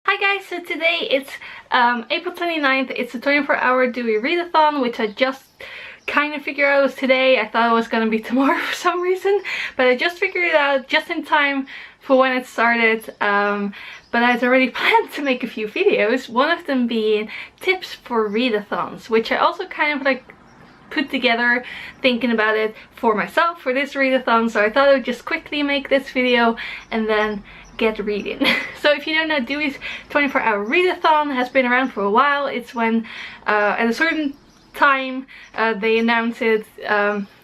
Hi guys, so today it's April 29th, it's a 24-hour Dewey Readathon, which I just kind of figured out was today. I thought it was gonna be tomorrow for some reason, but I just figured it out just in time for when it started. But I'd already planned to make a few videos, one of them being tips for readathons, which I also kind of like put together thinking about it for myself for this readathon, so I thought I would just quickly make this video and then get reading. So if you don't know, Dewey's 24-hour readathon has been around for a while. It's when at a certain time they announce it,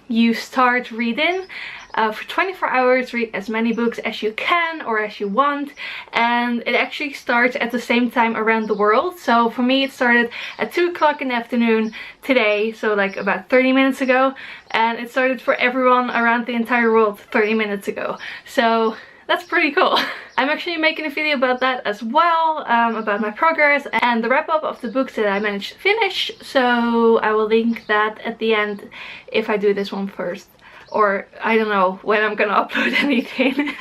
you start reading for 24 hours, read as many books as you can or as you want, and it actually starts at the same time around the world. So for me it started at 2 o'clock in the afternoon today, so like about 30 minutes ago, and it started for everyone around the entire world 30 minutes ago. So that's pretty cool. I'm actually making a video about that as well, about my progress and the wrap up of the books that I managed to finish, so I will link that at the end if I do this one first. Or I don't know when I'm gonna upload anything,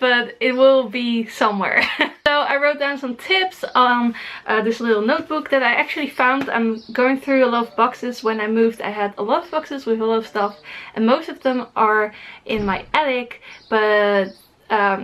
but it will be somewhere. So I wrote down some tips on this little notebook that I actually found. I'm going through a lot of boxes. When I moved I had a lot of boxes with a lot of stuff, and most of them are in my attic, but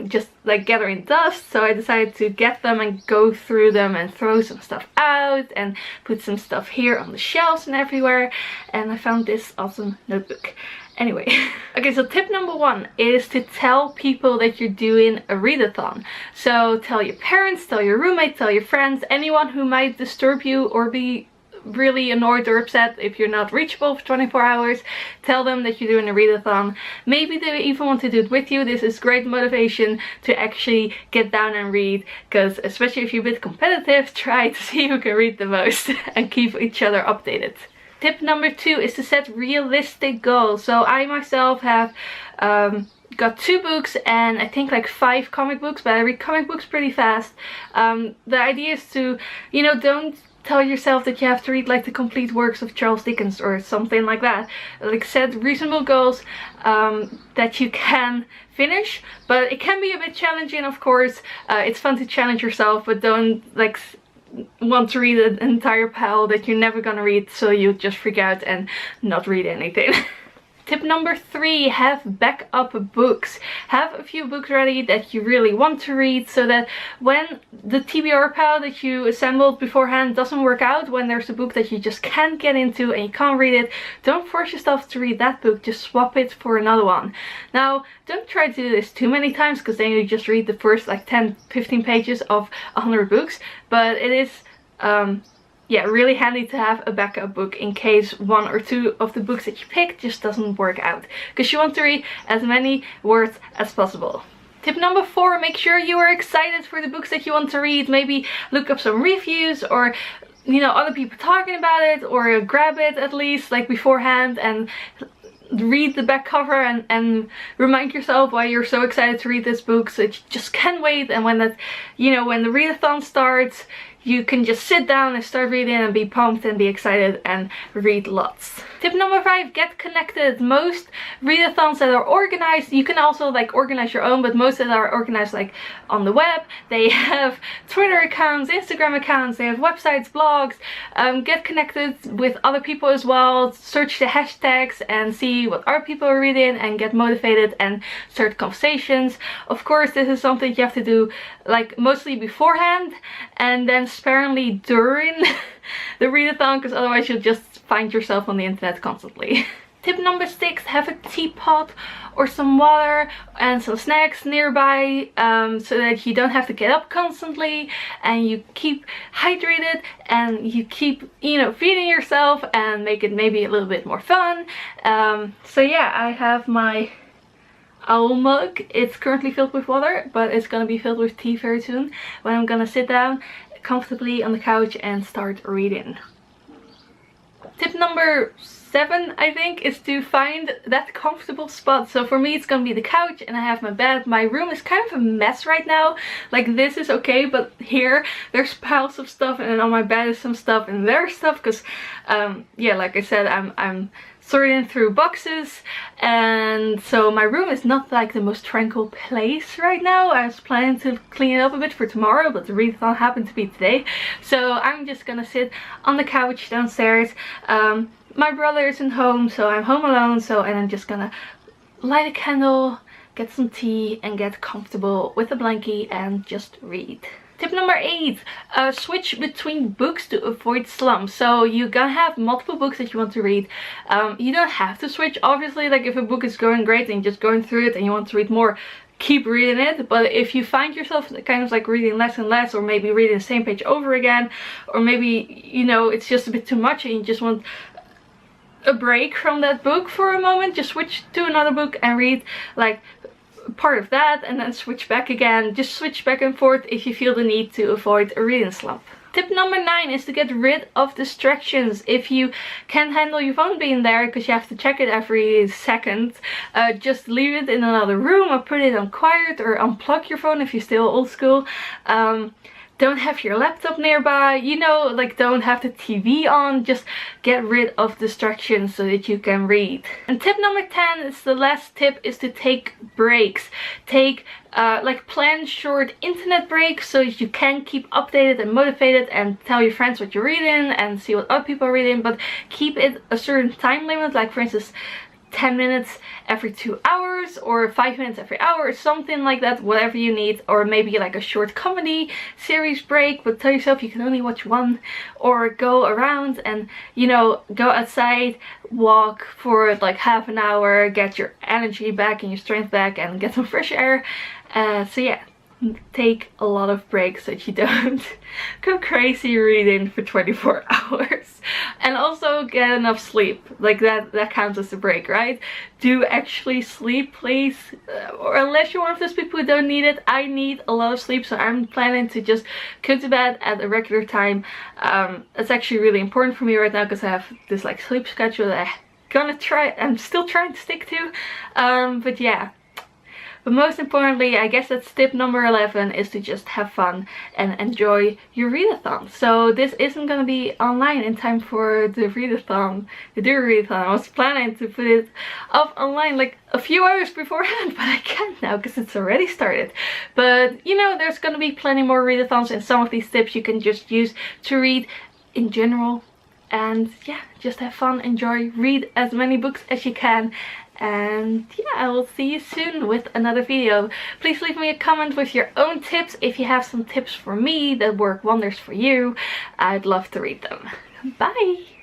just like gathering dust, so I decided to get them and go through them and throw some stuff out and put some stuff here on the shelves and everywhere, and I found this awesome notebook. Anyway, okay, so tip number 1 is to tell people that you're doing a readathon. So tell your parents, tell your roommate, tell your friends, anyone who might disturb you or be really annoyed or upset if you're not reachable for 24 hours. Tell them that you're doing a readathon. Maybe they even want to do it with you. This is great motivation to actually get down and read, because especially if you're a bit competitive, try to see who can read the most and keep each other updated. Tip number 2 is to set realistic goals. So I myself have got 2 books and I think like 5 comic books, but I read comic books pretty fast. The idea is to, you know, don't tell yourself that you have to read like the complete works of Charles Dickens or something like that. Like, set reasonable goals that you can finish, but it can be a bit challenging, of course. It's fun to challenge yourself, but don't like want to read an entire pile that you're never gonna read, so you just freak out and not read anything. Tip number 3, have backup books. Have a few books ready that you really want to read, so that when the TBR pile that you assembled beforehand doesn't work out, when there's a book that you just can't get into and you can't read it, don't force yourself to read that book, just swap it for another one. Now, don't try to do this too many times, because then you just read the first like 10-15 pages of 100 books, but it is yeah, really handy to have a backup book in case 1 or 2 of the books that you pick just doesn't work out, because you want to read as many words as possible. Tip number 4, make sure you are excited for the books that you want to read. Maybe look up some reviews, or you know, other people talking about it, or grab it at least like beforehand and read the back cover and remind yourself why you're so excited to read this book, so that you just can't wait. And when that, you know, when the readathon starts, you can just sit down and start reading and be pumped and be excited and read lots. Tip number 5, get connected. Most readathons that are organized, you can also like organize your own, but most that are organized like on the web, they have Twitter accounts, Instagram accounts, they have websites, blogs. Get connected with other people as well. Search the hashtags and see what other people are reading and get motivated and start conversations. Of course, this is something you have to do like mostly beforehand and then sparingly during the readathon, because otherwise you'll just find yourself on the internet constantly. Tip number 6, have a teapot or some water and some snacks nearby, so that you don't have to get up constantly and you keep hydrated and you keep, you know, feeding yourself and make it maybe a little bit more fun. So yeah, I have my owl mug. It's currently filled with water, but it's gonna be filled with tea very soon, when I'm gonna sit down comfortably on the couch and start reading. Tip number 7, I think, is to find that comfortable spot. So for me it's gonna be the couch, and I have my bed. My room is kind of a mess right now. Like, this is okay, but here there's piles of stuff, and then on my bed is some stuff and there's stuff, because yeah, like I said, I'm sorting through boxes, and so my room is not like the most tranquil place right now. I was planning to clean it up a bit for tomorrow, but the readathon happened to be today, so I'm just gonna sit on the couch downstairs. My brother isn't home, so I'm home alone, and I'm just gonna light a candle, get some tea, and get comfortable with a blankie and just read. Tip number 8, switch between books to avoid slumps. So you're gonna have multiple books that you want to read. You don't have to switch, obviously. Like if a book is going great and you're just going through it and you want to read more, keep reading it. But if you find yourself kind of like reading less and less, or maybe reading the same page over again, or maybe, you know, it's just a bit too much and you just want a break from that book for a moment, just switch to another book and read like part of that and then switch back again. Just switch back and forth if you feel the need to avoid a reading slump. Tip number 9 is to get rid of distractions. If you can't handle your phone being there because you have to check it every second, just leave it in another room or put it on quiet, or unplug your phone if you're still old school. Don't have your laptop nearby, you know, like don't have the TV on. Just get rid of distractions so that you can read. And tip number 10 is the last tip, is to take breaks. Take like plan short internet breaks so that you can keep updated and motivated and tell your friends what you're reading and see what other people are reading, but keep it a certain time limit, like for instance 10 minutes every 2 hours or 5 minutes every hour or something like that, whatever you need. Or maybe like a short comedy series break, but tell yourself you can only watch one. Or go around and, you know, go outside, walk for like half an hour, get your energy back and your strength back and get some fresh air. So yeah, take a lot of breaks so that you don't go crazy reading for 24 hours. And also get enough sleep. Like that counts as a break, right? Do actually sleep, please. Or unless you're one of those people who don't need it. I need a lot of sleep, so I'm planning to just go to bed at a regular time. It's actually really important for me right now because I have this like sleep schedule that I'm still trying to stick to. But yeah. But most importantly, I guess that's tip number 11, is to just have fun and enjoy your readathon. So this isn't going to be online in time for the readathon, the Dewey readathon. I was planning to put it up online like a few hours beforehand, but I can't now because it's already started. But you know, there's going to be plenty more readathons, and some of these tips you can just use to read in general. And yeah, just have fun, enjoy, read as many books as you can. And yeah, I will see you soon with another video. Please leave me a comment with your own tips. If you have some tips for me that work wonders for you, I'd love to read them. Bye!